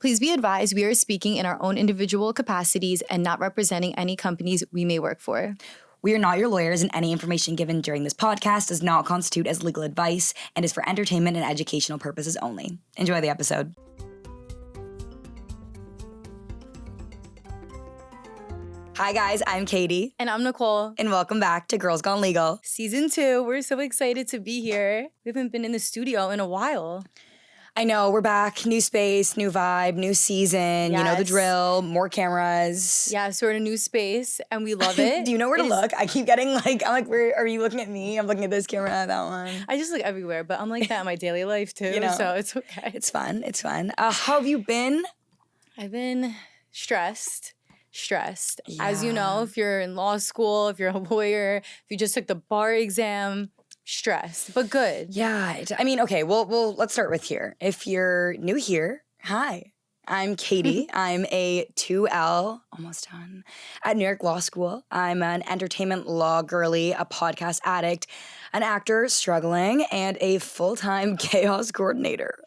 Please be advised we are speaking in our own individual capacities and not representing any companies we may work for. We are not your lawyers, and any information given during this podcast does not constitute as legal advice and is for entertainment and educational purposes only. Enjoy the episode. Hi guys, I'm Katie. And I'm Nicole. And welcome back to Girls Gone Legal. Season 2. We're so excited to be here. We haven't been in the studio in a while. I know, we're back. New space, new vibe, new season. Yes. You know the drill, more cameras. Yeah, so we're in a new space and we love it. Do you know where to look? I keep getting I'm like, where are you looking at me? I'm looking at this camera, that one. I just look everywhere, but I'm like that in my daily life too, so it's okay. It's fun, it's fun. How have you been? I've been stressed. Yeah. As you know, if you're in law school, if you're a lawyer, if you just took the bar exam, stressed, but good. Yeah. I mean, okay, well, let's start with here. If you're new here, hi. I'm Katie. I'm a 2L, almost done, at New York Law School. I'm an entertainment law girly, a podcast addict, an actor struggling, and a full-time chaos coordinator.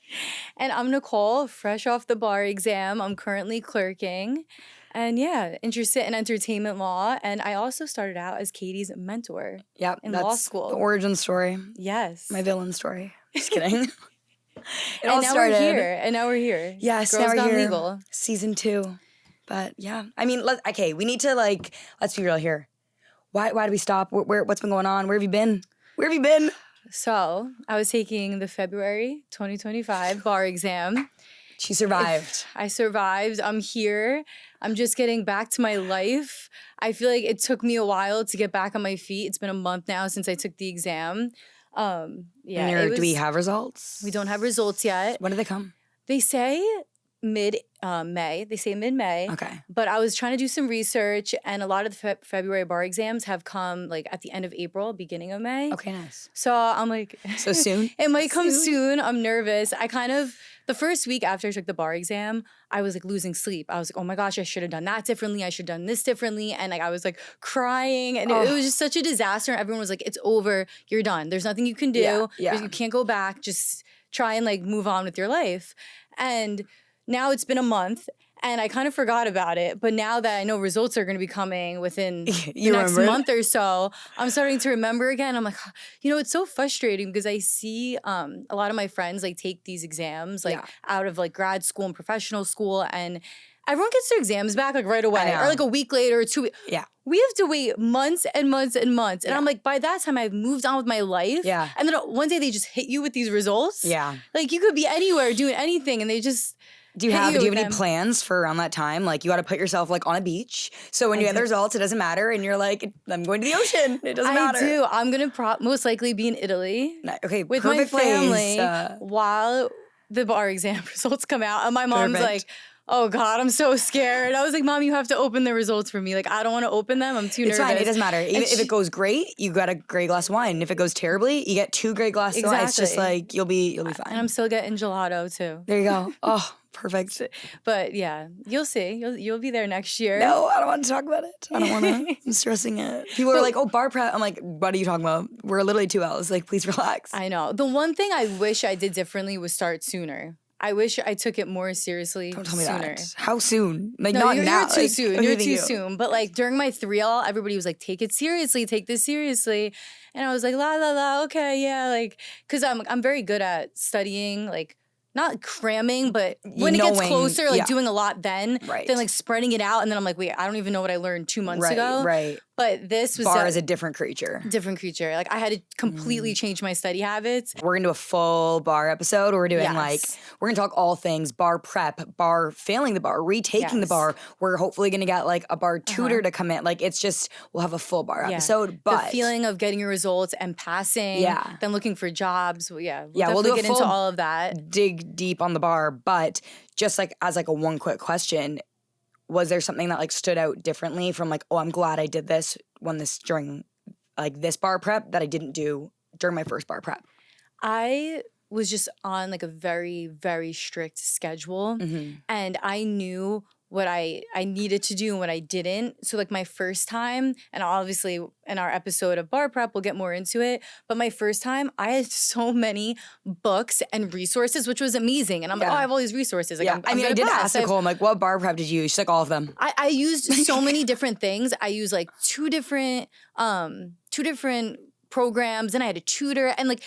And I'm Nicole, fresh off the bar exam. I'm currently clerking. And yeah, interested in entertainment law. And I also started out as Katie's mentor in law school. The origin story. Yes. My villain story. Just kidding. And now we're here. Yes, Girls now we're Gone here. Legal. Season 2. But yeah, I mean, we need to let's be real here. Why do we stop? What's been going on? Where have you been? So I was taking the February 2025 bar exam. She survived. I survived. I'm here. I'm just getting back to my life. I feel like it took me a while to get back on my feet. It's been a month now since I took the exam. Do we have results? We don't have results yet. When do they come? They say mid-May. Okay. But I was trying to do some research, and a lot of the February bar exams have come at the end of April, beginning of May. Okay, nice. So I'm like... So soon? It might come soon. I'm nervous. The first week after I took the bar exam, I was losing sleep. I was like, oh my gosh, I should have done that differently. I should have done this differently. And I was crying, and it was just such a disaster. Everyone was like, it's over. You're done. There's nothing you can do. Yeah. You can't go back. Just try and move on with your life. And now it's been a month, and I kind of forgot about it. But now that I know results are going to be coming within the next month or so, I'm starting to remember again. I'm like, it's so frustrating because I see a lot of my friends take these exams out of grad school and professional school, and everyone gets their exams back right away or a week later or 2 weeks. Yeah. We have to wait months and months and months. And I'm like, by that time, I've moved on with my life. Yeah. And then one day they just hit you with these results. Yeah. You could be anywhere doing anything, and they just... Do you have any plans for around that time? You got to put yourself on a beach. So when you get the results, it doesn't matter. And you're like, I'm going to the ocean. It doesn't matter. I do. I'm going to most likely be in Italy. Okay, with my family place. While the bar exam results come out. And my mom's like, oh God, I'm so scared. I was like, Mom, you have to open the results for me. I don't want to open them. I'm too nervous. It's fine. It doesn't matter. Even if it goes great, you got a great glass of wine. And if it goes terribly, you get 2 great glasses of wine. It's just you'll be fine. And I'm still getting gelato too. There you go. Oh, perfect. But yeah, you'll see. You'll be there next year. No, I don't want to talk about it. I don't want to. I'm stressing it. People are like, oh, bar prep. I'm like, what are you talking about? We're literally 2 hours. Please relax. I know. The one thing I wish I did differently was start sooner. I wish I took it more seriously sooner. Don't tell me that. How soon? No, not you're now. Too soon. You're too soon. But during my 3L, everybody was like, take it seriously. Take this seriously. And I was like, la, la, la, okay, yeah. Because I'm very good at studying, not cramming, but when it gets closer, doing a lot then spreading it out. And then I'm like, wait, I don't even know what I learned 2 months ago. Right. But this was bar is a different creature. I had to completely change my study habits. We're gonna do a full bar episode. Where we're doing we're gonna talk all things bar prep, bar failing the bar, retaking the bar. We're hopefully gonna get a bar tutor to come in. It's just we'll have a full bar episode. But the feeling of getting your results and passing, then looking for jobs. We'll do get into all of that. Dig deep on the bar, but just as a one quick question. Was there something that stood out differently from oh, I'm glad I did this during this bar prep that I didn't do during my first bar prep? I was just on a very, very strict schedule, and I knew what I needed to do and what I didn't. So like my first time, and obviously in our episode of bar prep, we'll get more into it. But my first time, I had so many books and resources, which was amazing. And I'm like, oh, I have all these resources. Like, I mean, I did ask Nicole, I'm like, what bar prep did you use? She's like, all of them. I used so many different things. I used like two different programs, and I had a tutor, and like,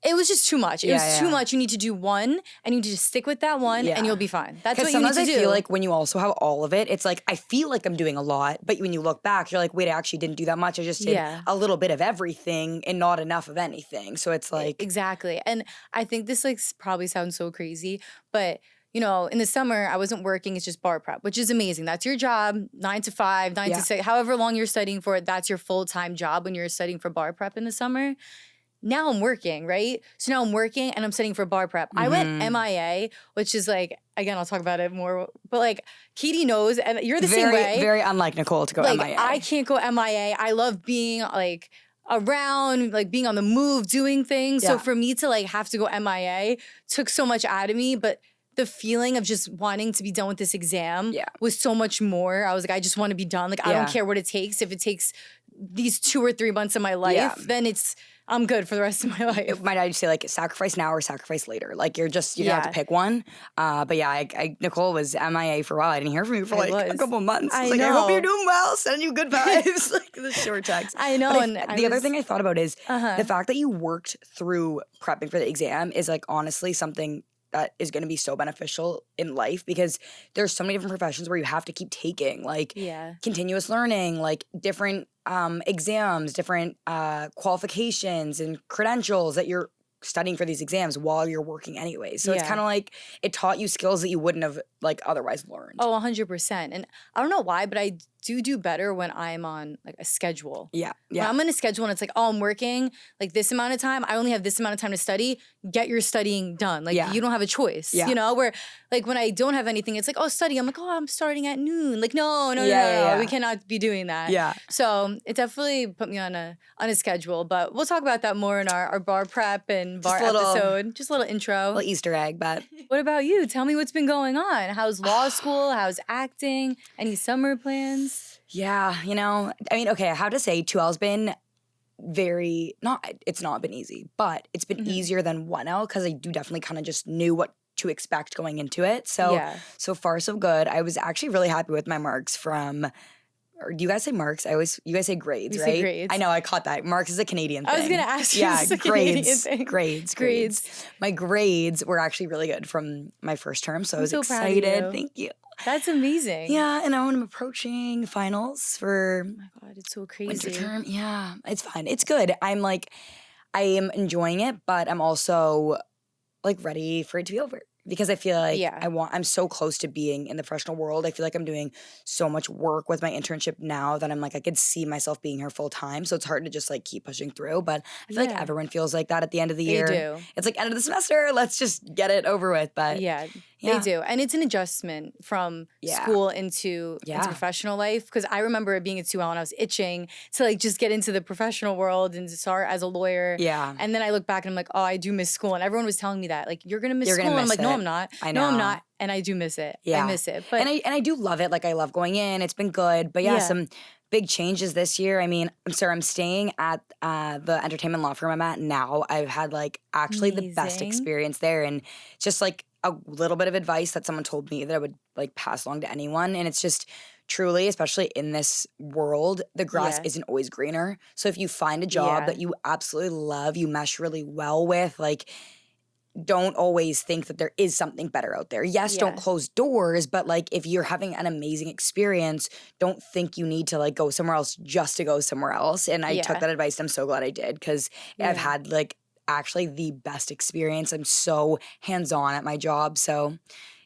it was just too much. It was too much. You need to do one, and you need to stick with that one, and you'll be fine. That's what you need to do. Sometimes I feel like when you also have all of it, it's like, I feel like I'm doing a lot, but when you look back, you're like, wait, I actually didn't do that much. I just did a little bit of everything and not enough of anything. So it's like. Exactly. And I think this like probably sounds so crazy, but you know, in the summer, I wasn't working. It's just bar prep, which is amazing. That's your job, 9 to 5, 9 to 6, however long you're studying for it. That's your full-time job when you're studying for bar prep in the summer. Now I'm working, right? So now I'm working and I'm studying for bar prep. I went MIA, which is like, again, I'll talk about it more, but like Katie knows, and you're the same way. Very unlike Nicole to go like, MIA. I can't go MIA. I love being like around, like being on the move, doing things. So for me to like have to go MIA took so much out of me, but the feeling of just wanting to be done with this exam was so much more. I was like, I just want to be done. Like, I don't care what it takes. If it takes these 2 or 3 months of my life, then I'm good for the rest of my life. Might I just say, like, sacrifice now or sacrifice later? Like, you have to pick one. But yeah, Nicole was MIA for a while. I didn't hear from you for like a couple months. I know. I hope you're doing well. Sending you good vibes. Like the short text. I know. But the other thing I thought about is the fact that you worked through prepping for the exam is like honestly something that is going to be so beneficial in life, because there's so many different professions where you have to keep taking like continuous learning, like different exams, different qualifications and credentials that you're studying for these exams while you're working anyway. So it's kind of like it taught you skills that you wouldn't have like otherwise learned. Oh, 100%. And I don't know why, but I do better when I'm on like a schedule. Yeah. When I'm on a schedule and it's like, oh, I'm working like this amount of time. I only have this amount of time to study. Get your studying done. Like you don't have a choice, you know, where like when I don't have anything, it's like, oh, study. I'm like, oh, I'm starting at noon. Like, no. We cannot be doing that. Yeah. So it definitely put me on a schedule, but we'll talk about that more in our bar prep and bar episode. Just a little intro. A little Easter egg, but. What about you? Tell me what's been going on. How's law school? How's acting? Any summer plans? Yeah, you know, I mean, okay, I have to say 2L's been it's not been easy, but it's been easier than 1L because I do definitely kind of just knew what to expect going into it. So, so far so good. I was actually really happy with my marks from, or do you guys say marks? You guys say grades, right? Say grades. I know, I caught that. Marks is a Canadian thing. I was going to ask you. Yeah, grades. My grades were actually really good from my first term, so I was so excited. Proud of you. Thank you. That's amazing. Yeah, and I'm approaching finals for. Oh my God, it's so crazy. Winter term. Yeah, it's fine. It's good. I am enjoying it, but I'm also like ready for it to be over. Because I feel like I'm so close to being in the professional world. I feel like I'm doing so much work with my internship now that I'm like, I could see myself being here full time. So it's hard to just like keep pushing through. But I feel like everyone feels like that at the end of the year. They do. It's like end of the semester. Let's just get it over with. But they do. And it's an adjustment from school into professional life. Because I remember being at 2L and I was itching to like just get into the professional world and start as a lawyer. Yeah. And then I look back and I'm like, oh, I do miss school. And everyone was telling me that. Like, you're going to miss school. And I'm like, no, I'm not. I know. No, I'm not. And I do miss it. Yeah. I miss it. But and I do love it. Like, I love going in. It's been good. But some big changes this year. I mean, I'm staying at the entertainment law firm I'm at now. I've had like actually the best experience there. And just like a little bit of advice that someone told me that I would like pass along to anyone. And it's just truly, especially in this world, the grass isn't always greener. So if you find a job that you absolutely love, you mesh really well with, like, don't always think that there is something better out there. Yes, don't close doors, but like if you're having an amazing experience, don't think you need to like go somewhere else just to go somewhere else. And I took that advice. I'm so glad I did because I've had like actually the best experience. I'm so hands-on at my job. So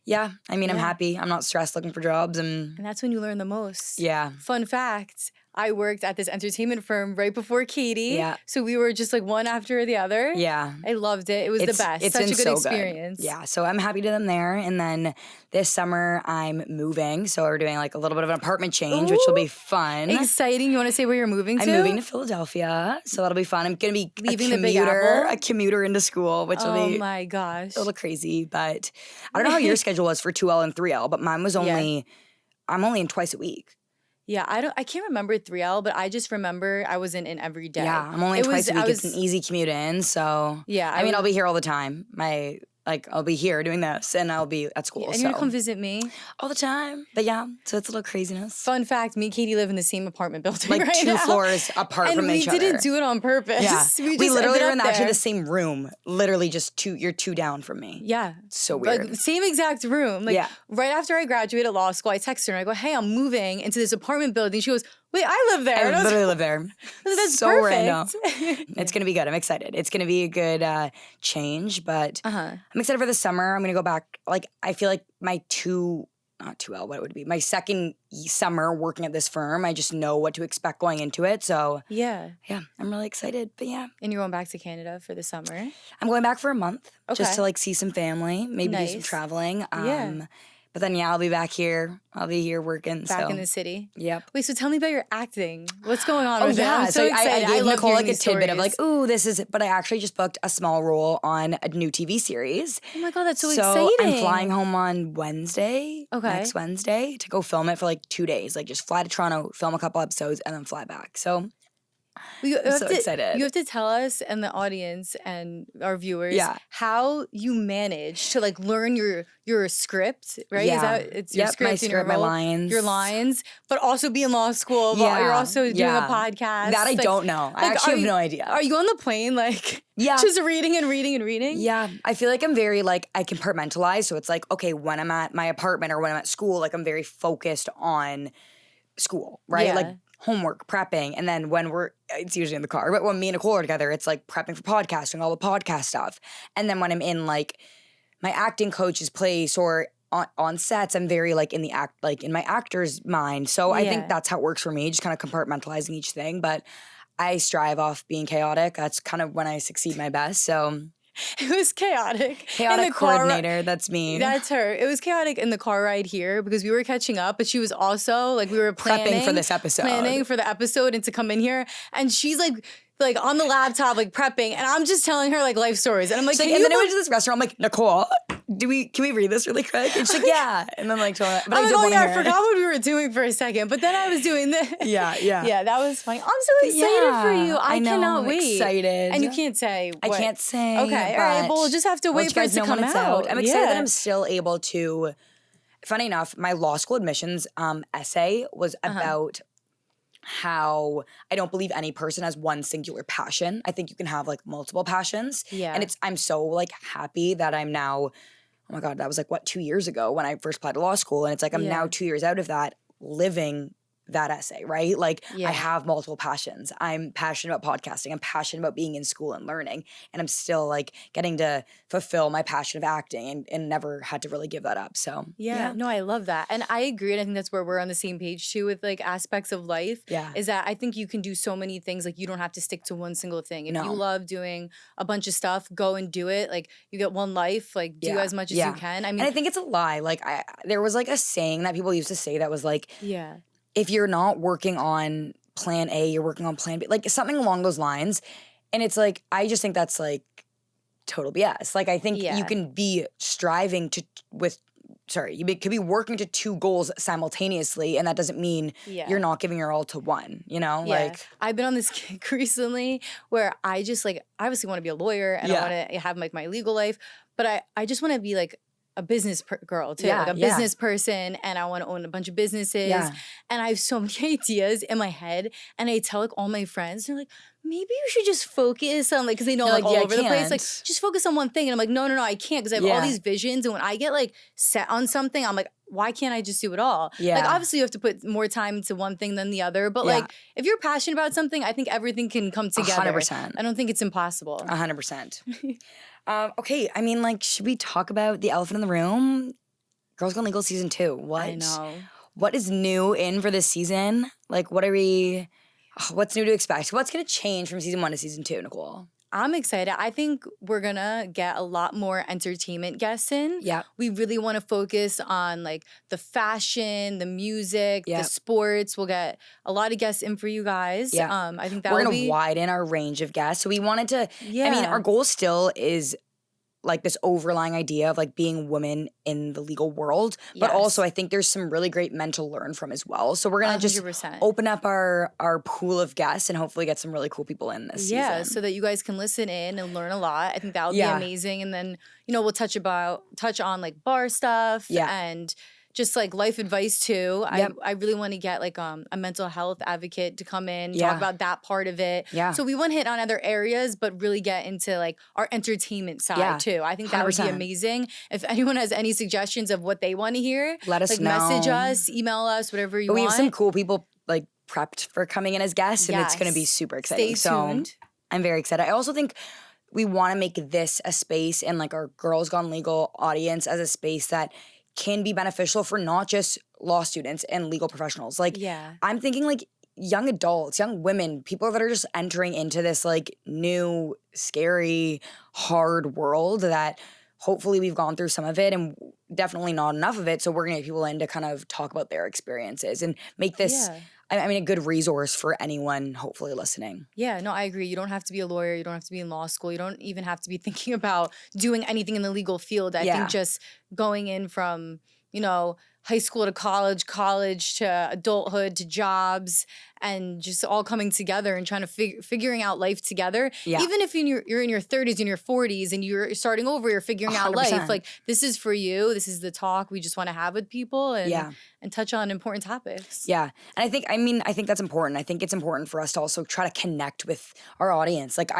yeah, I mean, I'm happy. I'm not stressed looking for jobs. And that's when you learn the most. Yeah. Fun fact, I worked at this entertainment firm right before Katie. Yeah. So we were just like one after the other. Yeah. I loved it. It was the best. It's such a good so experience. Good. Yeah. So I'm happy to them there. And then this summer I'm moving. So we're doing like a little bit of an apartment change, which will be fun. Exciting. You want to say where you're moving to? I'm moving to Philadelphia. So that'll be fun. I'm going to be leaving the Big Apple? A commuter into school, which will be oh my gosh, a little crazy. But I don't know how your schedule was for 2L and 3L, but mine was only I'm only in twice a week. Yeah, I can't remember 3L, but I just remember I wasn't in every day. Yeah, I'm only twice a week. It's an easy commute in, so yeah. I mean, I'll be here all the time. I'll be here doing this, and I'll be at school. And you're gonna come visit me all the time. But yeah, so it's a little craziness. Fun fact: me and Katie live in the same apartment building, like right 2 now. floors apart from each other. And we didn't do it on purpose. Yeah, we literally are in actually the same room. Literally, just you're 2 down from me. Yeah, it's so weird. Like, same exact room. Like right after I graduated law school, I texted her and I go, "Hey, I'm moving into this apartment building." She goes, "Wait, I live there." I literally live there. That's so perfect. random. It's gonna be good. I'm excited. It's gonna be a good change, but I'm excited for the summer. I'm gonna go back. Like I feel like my not 2L, what it would be, my second summer working at this firm, I just know what to expect going into it. So yeah, I'm really excited. But yeah. And you're going back to Canada for the summer? I'm going back for a month just to like see some family, maybe do some traveling. But then, I'll be back here. I'll be here working. Back in the city? Yep. Wait, so tell me about your acting. What's going on with that? I'm so excited. I gave Nicole like a tidbit stories. of like, ooh, this is it. But I actually just booked a small role on a new TV series. Oh my God, that's so exciting. So I'm flying home on Wednesday, next Wednesday, to go film it for like 2 days. Like just fly to Toronto, film a couple episodes, and then fly back. So I'm so excited. You have to tell us and the audience and our viewers how you manage to like learn your script, right? Yeah. Is that it's your script, my script, my lines. Your lines, but also be in law school. Yeah. You're also doing a podcast. That I don't know. I actually have no idea. Are you on the plane just reading and reading and reading? Yeah. I feel like I'm very like I compartmentalize. So it's like, okay, when I'm at my apartment or when I'm at school, like I'm very focused on school, right? Like homework, prepping, and then when it's usually in the car, but when me and Nicole are together, it's like prepping for podcasting, all the podcast stuff. And then when I'm in like my acting coach's place or on sets, I'm very like in my actor's mind. So I think that's how it works for me, just kind of compartmentalizing each thing. But I strive off being chaotic. That's kind of when I succeed my best. So it was chaotic. Chaotic coordinator, that's me. That's her. It was chaotic in the car ride here because we were catching up, but she was also like we were prepping for this episode. Planning for the episode and to come in here. And she's like on the laptop, like prepping, and I'm just telling her like life stories. And I'm like, and then I went to this restaurant, I'm like, Nicole, can we read this really quick? And she's like, yeah. And then like, but I'm like, oh yeah, I forgot what we were doing for a second. But then I was doing this. Yeah. Yeah, that was funny. I'm so excited for you. I know, cannot wait. Excited. And you can't say what. I can't say. Okay, all right. Well, we'll just have to wait for it to come out. I'm excited that I'm still able to. Funny enough, my law school admissions essay was about how I don't believe any person has one singular passion. I think you can have like multiple passions. Yeah. And I'm so like happy that I'm now, oh my God, that was like 2 years ago when I first applied to law school. And it's like I'm now 2 years out of that living that essay, right? Like I have multiple passions. I'm passionate about podcasting. I'm passionate about being in school and learning. And I'm still like getting to fulfill my passion of acting and never had to really give that up. So yeah. No, I love that. And I agree. And I think that's where we're on the same page too with like aspects of life. Yeah. Is that I think you can do so many things. Like you don't have to stick to one single thing. If you love doing a bunch of stuff, go and do it. Like you get one life, like do as much as you can. I mean, and I think it's a lie. Like there was like a saying that people used to say that was like, if you're not working on plan A, you're working on plan B, like something along those lines. And it's like, I just think that's like total BS. Like I think you can be striving you could be working to 2 goals simultaneously, and that doesn't mean you're not giving your all to one, you know? Yeah. Like I've been on this kick recently where I just like, I obviously want to be a lawyer and I want to have like my legal life, but I just want to be like a business girl too, like a business person, and I want to own a bunch of businesses. And I have so many ideas in my head, and I tell like all my friends, they're like, maybe you should just focus on like, because they know like all over the place, like just focus on one thing. And I'm like, no, I can't, because I have all these visions, and when I get like set on something, I'm like, why can't I just do it all? Like obviously you have to put more time into one thing than the other, but like if you're passionate about something, I think everything can come together. 100%. I don't think it's impossible. 100%. Okay, I mean, like, should we talk about the elephant in the room? Girls Gone Legal season 2. What? I know. What is new in for this season? Like, what's new to expect? What's going to change from season 1 to season 2, Nicole? I'm excited. I think we're going to get a lot more entertainment guests in. Yeah. We really want to focus on like the fashion, the music, the sports. We'll get a lot of guests in for you guys. Yeah. I think that we're going to widen our range of guests. So we wanted to, I mean, our goal still is like this overlying idea of like being women in the legal world, but Yes. also I think there's some really great men to learn from as well. So we're gonna just 100%. open up our pool of guests and hopefully get some really cool people in this Yeah, season. so that you guys can listen in and learn a lot. I think that would be Yeah. amazing. And then, you know, we'll touch on like bar stuff Yeah. and just like life advice too. Yep. I really want to get like a mental health advocate to come in, Yeah. talk about that part of it. Yeah. So we want to hit on other areas, but really get into like our entertainment side Yeah, too. I think that would be 100%. amazing. If anyone has any suggestions of what they want to hear, Let us like know. message us, email us, whatever you But we want. have some cool people like prepped for coming in as guests, and it's going to be Yes. super exciting. Stay tuned. So I'm very excited. I also think we want to make this a space and like our Girls Gone Legal audience as a space that can be beneficial for not just law students and legal professionals. Like, Yeah. I'm thinking like young adults, young women, people that are just entering into this like new, scary, hard world that hopefully we've gone through some of it and definitely not enough of it. So we're going to get people in to kind of talk about their experiences and make this, Yeah. I mean, a good resource for anyone hopefully listening. Yeah, no, I agree. You don't have to be a lawyer. You don't have to be in law school. You don't even have to be thinking about doing anything in the legal field. I Yeah. think just going in from, you know, high school to college to adulthood to jobs and just all coming together and trying to figuring out life together. Yeah. Even if you're in your 30s and your 40s and you're starting over, you're figuring out 100%. life. Like, this is for you. This is the talk we just want to have with people and touch on important topics. Yeah. And I think that's important. I think it's important for us to also try to connect with our audience. Like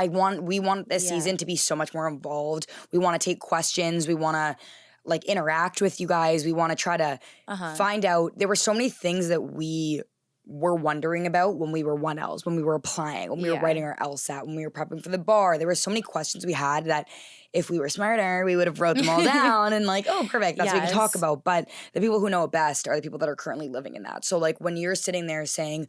we want this season to be so much more involved. We want to take questions. We want to like interact with you guys. We want to try to find out. There were so many things that we were wondering about when we were 1Ls, when we were applying, when we were writing our LSAT, when we were prepping for the bar. There were so many questions we had that if we were smarter, we would have wrote them all down and like, oh, perfect, that's what we can talk about. But the people who know it best are the people that are currently living in that. So like when you're sitting there saying,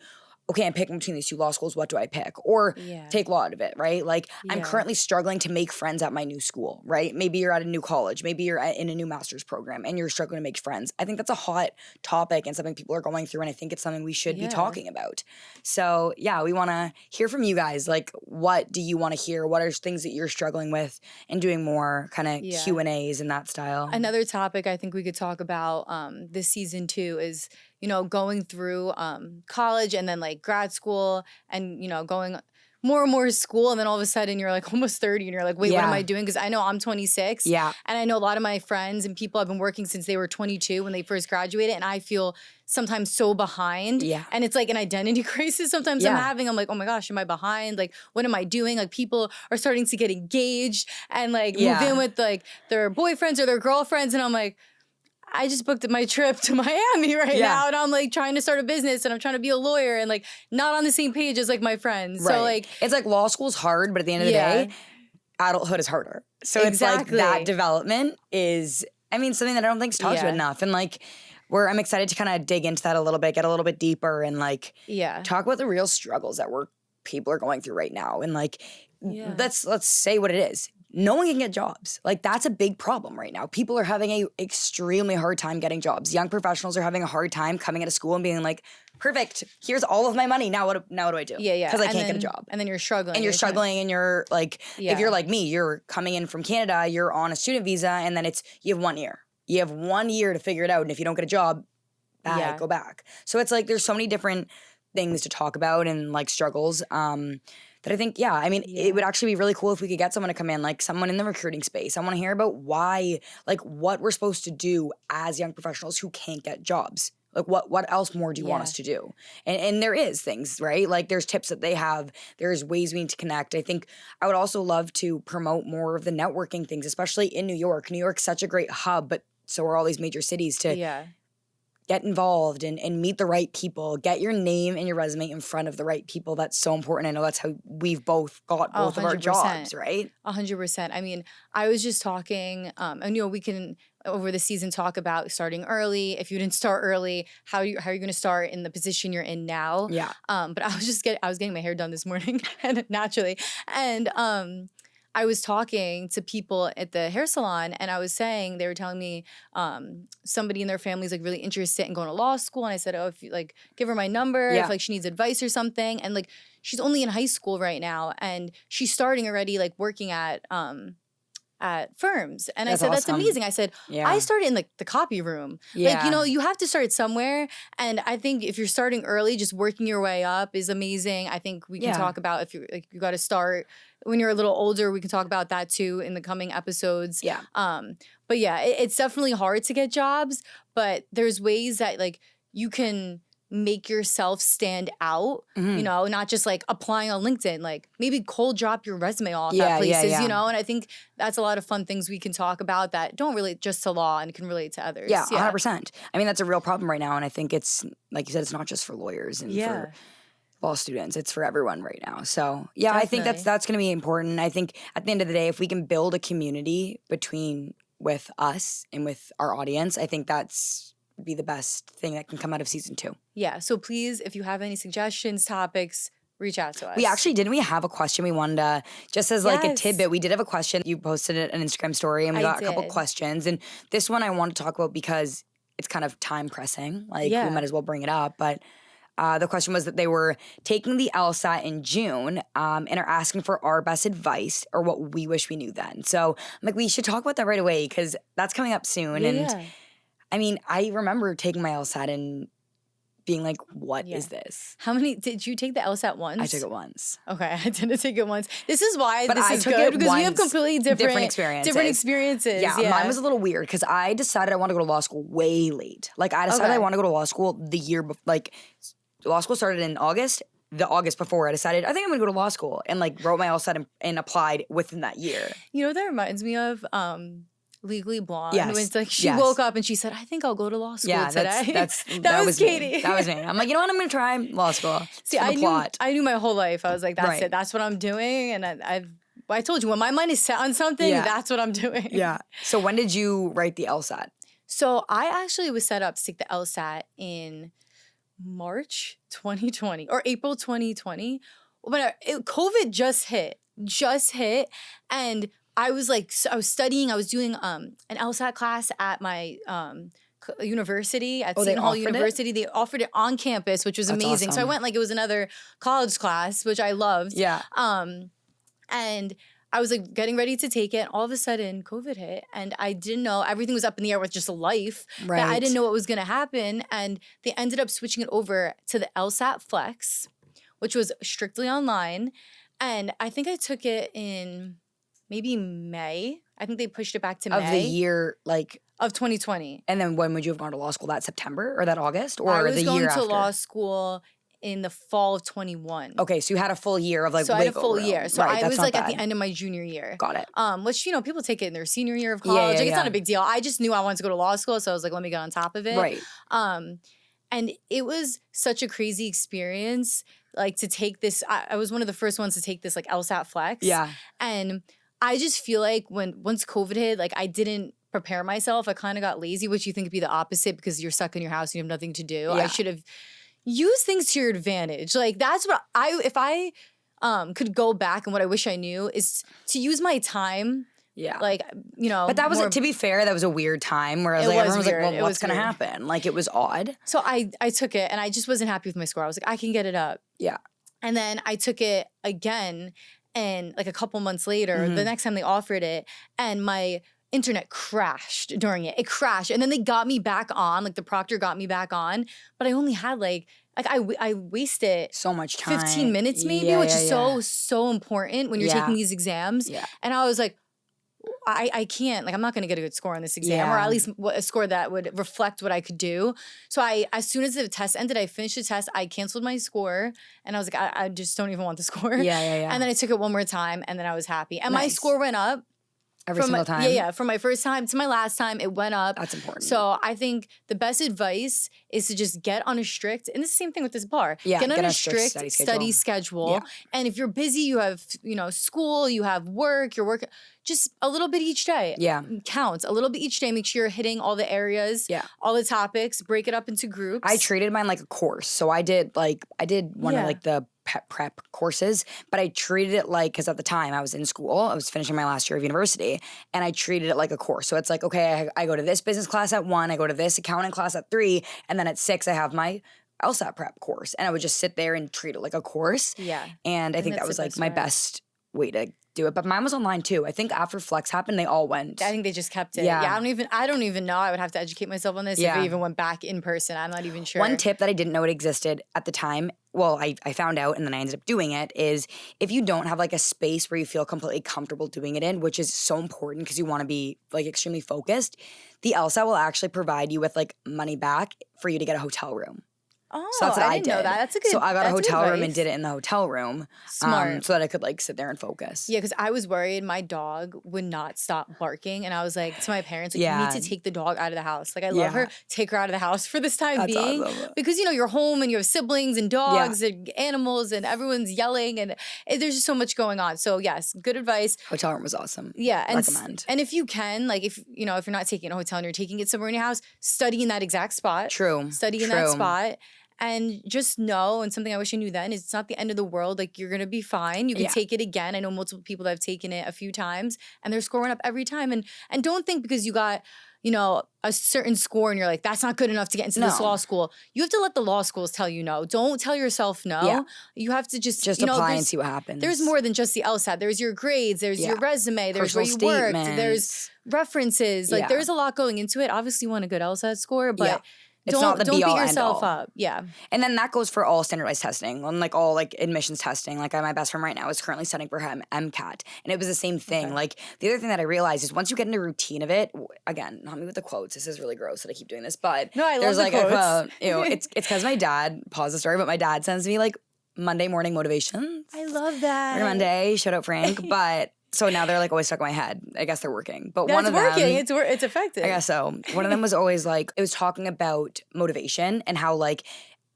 okay, I'm picking between these two law schools, what do I pick? Or take law out of it, right? Like I'm currently struggling to make friends at my new school, right? Maybe you're at a new college, maybe you're in a new master's program and you're struggling to make friends. I think that's a hot topic and something people are going through, and I think it's something we should be talking about. So yeah, we want to hear from you guys. Like, what do you want to hear? What are things that you're struggling with, and doing more kind of Q&As in that style. Another topic I think we could talk about this season too is, you know, going through college and then like grad school and, you know, going more and more to school, and then all of a sudden you're like almost 30 and you're like, wait, what am I doing? Because I know I'm 26 and I know a lot of my friends and people have been working since they were 22 when they first graduated, and I feel sometimes so behind. And it's like an identity crisis sometimes I'm having. I'm like, oh my gosh, am I behind? Like, what am I doing? Like, people are starting to get engaged and like move in with like their boyfriends or their girlfriends, and I'm like, I just booked my trip to Miami now, and I'm like trying to start a business and I'm trying to be a lawyer and like not on the same page as like my friends. So like, it's like law school's hard, but at the end of the day, adulthood is harder. So it's like that development is, I mean, something that I don't think is talked about enough. And like, I'm excited to kind of dig into that a little bit, get a little bit deeper, and like talk about the real struggles that people are going through right now. And like, let's say what it is. No one can get jobs. Like, that's a big problem right now. People are having a extremely hard time getting jobs. Young professionals are having a hard time coming out of school and being like, perfect, here's all of my money. Now what do I do? Because I can't get a job. And then you're struggling. And you're struggling and you're like, if you're like me, you're coming in from Canada, you're on a student visa, and then you have 1 year. You have 1 year to figure it out. And if you don't get a job, go back. So it's like there's so many different things to talk about and like struggles. That I think, it would actually be really cool if we could get someone to come in, like someone in the recruiting space. I want to hear about why, like what we're supposed to do as young professionals who can't get jobs. Like what else more do you want us to do? And there is things, right? Like there's tips that they have. There's ways we need to connect. I think I would also love to promote more of the networking things, especially in New York. New York's such a great hub, but so are all these major cities to get involved and meet the right people, get your name and your resume in front of the right people. That's so important. I know that's how we've both got both of our jobs, right? 100%. I mean, I was just talking, and you know, we can over the season talk about starting early. If you didn't start early, how are you going to start in the position you're in now? But I was getting my hair done this morning and naturally. And I was talking to people at the hair salon, and I was saying, they were telling me somebody in their family is like really interested in going to law school. And I said, oh, if you like, give her my number if like she needs advice or something. And like, she's only in high school right now, and she's starting already like working at at firms. And That's I said, that's awesome. amazing. I said, I started in like the copy room. Like, you know, you have to start somewhere. And I think if you're starting early, just working your way up is amazing. I think we can talk about if you like, you got to start when you're a little older. We can talk about that too in the coming episodes. Yeah. But yeah, it's definitely hard to get jobs, but there's ways that like you can make yourself stand out, you know, not just like applying on LinkedIn, like maybe cold drop your resume off at places, you know, and I think that's a lot of fun things we can talk about that don't relate just to law and can relate to others. Yeah, 100%. I mean, that's a real problem right now. And I think it's, like you said, it's not just for lawyers and for law students. It's for everyone right now. So yeah, definitely. I think that's going to be important. I think at the end of the day, if we can build a community with us and with our audience, I think that's be the best thing that can come out of season 2. Yeah. So please, if you have any suggestions, topics, reach out to us. We actually didn't we have a question we wanted to, just as like a tidbit, we did have a question. You posted it an Instagram story and we got a couple questions. And this one I want to talk about because it's kind of time pressing. Like we might as well bring it up. But the question was that they were taking the LSAT in June and are asking for our best advice or what we wish we knew then. So I'm like, we should talk about that right away because that's coming up soon. I mean, I remember taking my LSAT and being like, what is this? How many, did you take the LSAT once? I took it once. Okay, I didn't take it once. This is why this is good because we have completely different experiences. Yeah, mine was a little weird because I decided I want to go to law school way late. Like I decided I want to go to law school the year before, like law school started in August. The August before I decided, I think I'm going to go to law school and like wrote my LSAT and applied within that year. You know what that reminds me of? Legally Blonde. Yes. When it's like she woke up and she said, I think I'll go to law school today. That was Katie. That was me. I'm like, you know what? I'm going to try law school. See, I knew my whole life. I was like, that's it. That's what I'm doing. And I told you, when my mind is set on something, that's what I'm doing. Yeah. So when did you write the LSAT? So I actually was set up to take the LSAT in March 2020 or April 2020. But COVID just hit. And I was like, I was studying. I was doing an LSAT class at my university, at Seton Hall University. They offered it on campus, which was amazing. Awesome. So I went like it was another college class, which I loved. Yeah. And I was like getting ready to take it. All of a sudden, COVID hit, and I didn't know. Everything was up in the air with just life. Right. That I didn't know what was going to happen, and they ended up switching it over to the LSAT Flex, which was strictly online. And I think I took it in maybe May. I think they pushed it back to May. Of the year, like... Of 2020. And then when would you have gone to law school? That September or that August? Or the year after? I was going to law school in the fall of 21. Okay, so you had a full year of like So I had a full year. So right, I was like at the end of my junior year. Got it. Which, you know, people take it in their senior year of college. It's not a big deal. I just knew I wanted to go to law school. So I was like, let me get on top of it. Right. And it was such a crazy experience. Like to take this, I was one of the first ones to take this like LSAT Flex. Yeah. And I just feel like once COVID hit, like I didn't prepare myself. I kind of got lazy, which you think would be the opposite because you're stuck in your house and you have nothing to do. Yeah. I should have used things to your advantage. Like that's what if I could go back and what I wish I knew is to use my time. Yeah. Like, you know. But that was, to be fair, that was a weird time where everyone was like, well, what's going to happen? Like it was odd. So I took it and I just wasn't happy with my score. I was like, I can get it up. Yeah. And then I took it again. And like a couple months later, the next time they offered it, and my internet crashed during it. It crashed. And then they got me back on, like the proctor got me back on. But I only had like I wasted so much time. 15 minutes maybe, which is so important when you're taking these exams. Yeah. And I was like, I can't, like I'm not going to get a good score on this exam or at least a score that would reflect what I could do. So as soon as the test ended, I finished the test, I canceled my score and I was like, I just don't even want the score. Yeah. And then I took it one more time and then I was happy. And my score went up. Every single time? Yeah. From my first time to my last time, it went up. That's important. So I think the best advice is to just get on a strict, and it's the same thing with this bar. Yeah, get on a strict study schedule. Yeah. And if you're busy, you have, school, you have work, you're working, just a little bit each day. Yeah. Counts. A little bit each day. Make sure you're hitting all the areas, all the topics, break it up into groups. I treated mine like a course. So I did one of like the prep courses, but I treated it like, because at the time I was in school, I was finishing my last year of university, and I treated it like a course. So it's like, okay, I go to this business class at 1, I go to this accounting class at 3, and then at 6 I have my LSAT prep course, and I would just sit there and treat it like a course. Yeah. And I think that was like my best way to do it. But mine was online too. I think after Flex happened, they all went. I think they just kept it. Yeah. I don't even know. I would have to educate myself on this if it even went back in person. I'm not even sure. One tip that I didn't know it existed at the time, well, I found out and then I ended up doing it, is if you don't have like a space where you feel completely comfortable doing it in, which is so important because you want to be like extremely focused, the LSAT will actually provide you with like money back for you to get a hotel room. Oh, so that's what I didn't know that. That's a good. So I got a hotel room advice. and did it in the hotel room, Smart. so that I could like sit there and focus. Yeah, because I was worried my dog would not stop barking, and I was like to my parents, like, you need to take the dog out of the house. Like, I love her. Take her out of the house for this time being, awesome. Because you're home and you have siblings and dogs and animals and everyone's yelling and there's just so much going on. So yes, good advice. Hotel room was awesome. Yeah, and recommend. And if you can, like, if you're not taking a hotel and you're taking it somewhere in your house, study in that exact spot. True. Study in that spot. And just know, and something I wish I knew then, is it's not the end of the world. Like, you're going to be fine. You can take it again. I know multiple people that have taken it a few times and they're scoring up every time. And don't think because you got, a certain score and you're like, that's not good enough to get into this law school. You have to let the law schools tell you no. Don't tell yourself no. Yeah. You have to just apply and see what happens. There's more than just the LSAT. There's your grades. There's your resume. There's personal where you worked. There's references. Like, there's a lot going into it. Obviously, you want a good LSAT score, but... Don't beat yourself up. Yeah. And then that goes for all standardized testing and like all like admissions testing. Like my best friend right now is currently studying for her MCAT. And it was the same thing. Okay. Like the other thing that I realized is once you get into a routine of it, again, not me with the quotes. This is really gross that I keep doing this. But no, I there's love like the quotes. a quote, it's because my dad, pause the story, but my dad sends me like Monday morning motivations. I love that. Every Monday, shout out Frank. But so now they're like always stuck in my head. I guess they're working. But one of them, it's effective. I guess so. One of them was always like, it was talking about motivation and how like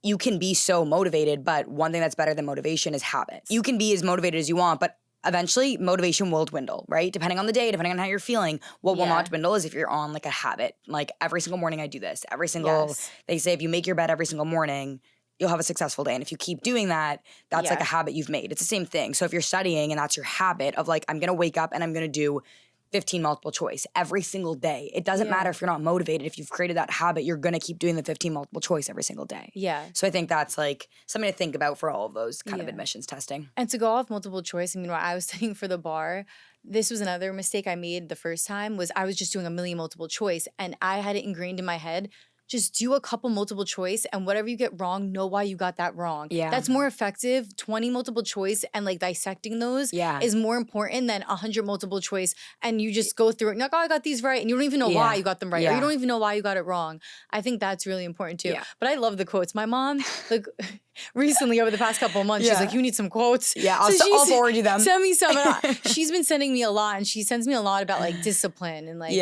you can be so motivated, but one thing that's better than motivation is habits. You can be as motivated as you want, but eventually motivation will dwindle, right? Depending on the day, depending on how you're feeling. What will not dwindle is if you're on like a habit. Like every single morning I do this. Every single, they say if you make your bed every single morning, you'll have a successful day. And if you keep doing that, that's like a habit you've made. It's the same thing. So if you're studying and that's your habit of like, I'm going to wake up and I'm going to do 15 multiple choice every single day. It doesn't matter if you're not motivated. If you've created that habit, you're going to keep doing the 15 multiple choice every single day. Yeah. So I think that's like something to think about for all of those kind of admissions testing. And to go off multiple choice, I mean, when I was studying for the bar, this was another mistake I made the first time was I was just doing a million multiple choice and I had it ingrained in my head. Just do a couple multiple choice and whatever you get wrong, know why you got that wrong. Yeah. That's more effective. 20 multiple choice and like dissecting those is more important than 100 multiple choice and you just go through it and you're like, oh, I got these right. And you don't even know why you got them right. Or you don't even know why you got it wrong. I think that's really important too. Yeah. But I love the quotes. My mom, like recently over the past couple of months, she's like, you need some quotes. Yeah, I'll forward you them. Send me some. She's been sending me a lot and she sends me a lot about like discipline and like,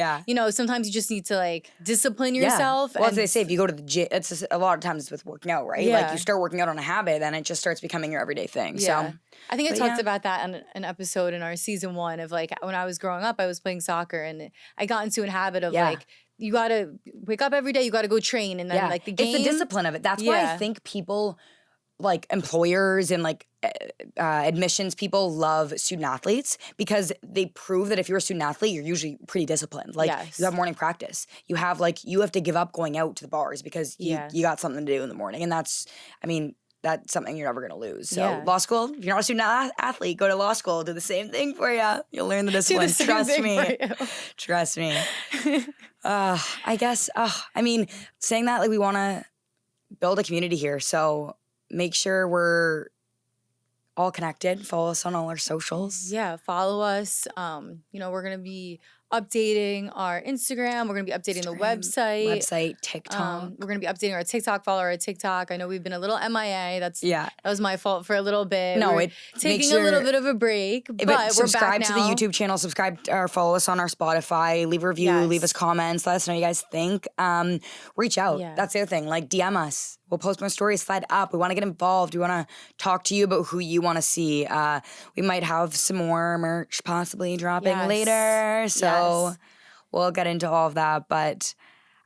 sometimes you just need to like discipline yourself. Well, as they say, if you go to the gym, it's just, a lot of times it's with working out, right? Like you start working out on a habit, then it just starts becoming your everyday thing. Yeah. So I think I talked about that on an episode in our season 1 of like when I was growing up, I was playing soccer and I got into a habit of like, you gotta wake up every day, you gotta go train. And then like the game. It's the discipline of it. That's why I think people like employers and like admissions people love student athletes because they prove that if you're a student athlete, you're usually pretty disciplined. Like you have morning practice. You have to give up going out to the bars because you got something to do in the morning. And that's something you're never going to lose. So law school, if you're not a student athlete, go to law school, do the same thing for you. You'll learn the discipline. Trust me. I guess, I mean, saying that, like we want to build a community here. So make sure we're all connected. Follow us on all our socials. Yeah, follow us. We're going to be updating our Instagram. We're going to be updating the website. TikTok. We're going to be updating our TikTok. Follow our TikTok. I know we've been a little MIA. That was my fault for a little bit. No, we're taking a little bit of a break, but we're back now. Subscribe to the YouTube channel. Subscribe or follow us on our Spotify. Leave a review. Leave us comments. Let us know what you guys think. Reach out. Yeah. That's the other thing. Like DM us. We'll post more stories, slide up. We want to get involved. We want to talk to you about who you want to see. We might have some more merch possibly dropping later. So we'll get into all of that. But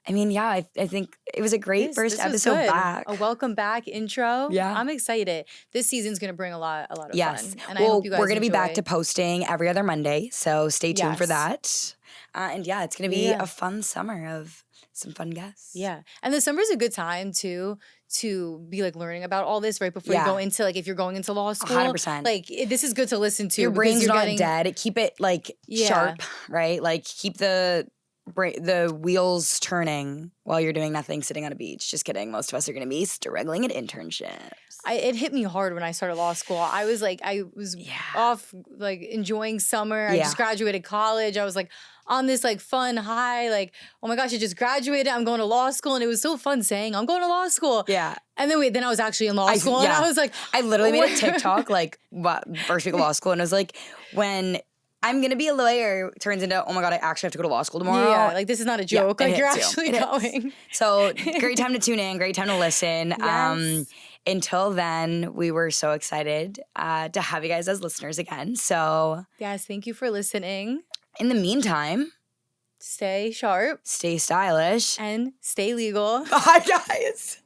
I mean, I think it was a great first episode back. A welcome back intro. Yeah. I'm excited. This season's going to bring a lot of fun. And I hope you guys we're going to be back to posting every other Monday. So stay tuned for that. And it's going to be a fun summer of some fun guests. Yeah. And the summer's a good time too to be like learning about all this right before you go into like if you're going into law school. 100%. Like this is good to listen to. Your brain's not getting, dead. Keep it like sharp, right? Like keep the wheels turning while you're doing nothing, sitting on a beach. Just kidding. Most of us are going to be struggling at internships. It hit me hard when I started law school. I was off like enjoying summer. I just graduated college. I was like on this like fun high, like, oh my gosh, I just graduated. I'm going to law school. And it was so fun saying I'm going to law school. Yeah. And then I was actually in law school. And I was like, I literally made a TikTok like first week of law school. And it was like, when I'm going to be a lawyer turns into, oh my God, I actually have to go to law school tomorrow. Yeah, like this is not a joke. Like you're actually going. So great time to tune in. Great time to listen. Yes. Until then, we were so excited to have you guys as listeners again. So yes, thank you for listening. In the meantime, stay sharp, stay stylish, and stay legal. Bye, guys.